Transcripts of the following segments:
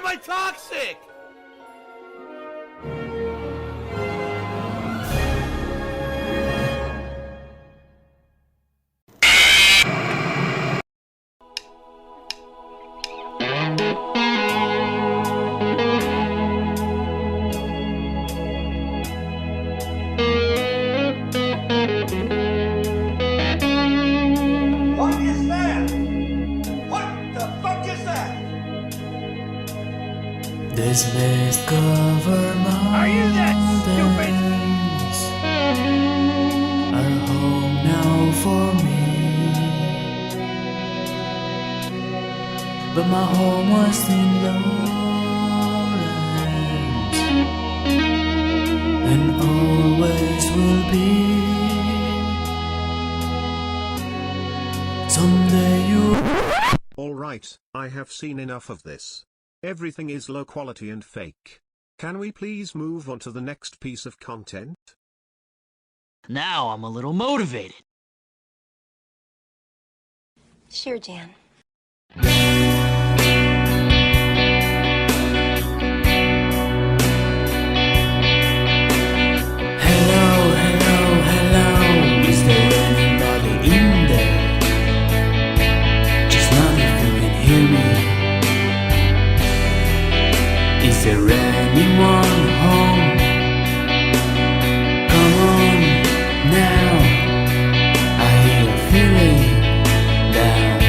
am I toxic? What is that? What the fuck is that? This mist covered mountains Are you that stupid? A home now for me, but my home was in lowlands, and always will be. Someday you. Alright, I have seen enough of this. Everything is low quality and fake. Can we please move on to the next piece of content? Now I'm a little motivated. Sure, Jan. Hello, hello, hello. Is there anybody in there? Just not if you can hear me. Is there anyone home? Come on now. I hear you feeling down.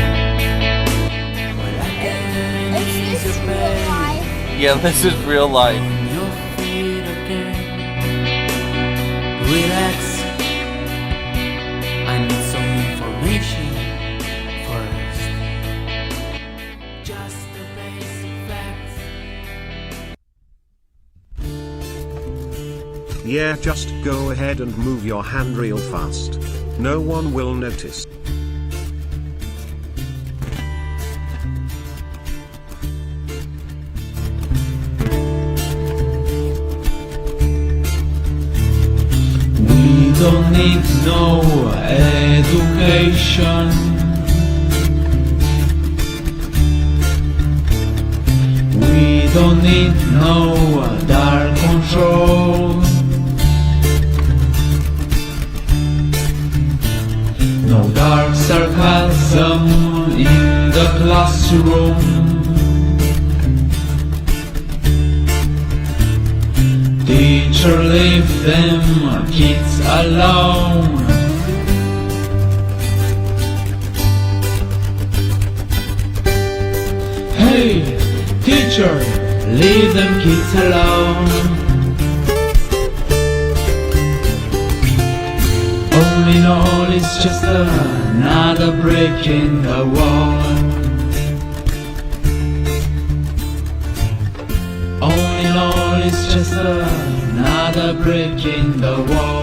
Well, I can ease your pain. Yeah, this is real life. On your feet again. Relax. I need some information first. Just the basic facts. Yeah, just go ahead and move your hand real fast. No one will notice. We don't need no education. We don't need no dark control. No dark sarcasm in the classroom. Teacher, leave them kids alone. Hey, teacher, leave them kids alone. All in all, it's just another break in the wall. All in all, it's just another break in the wall.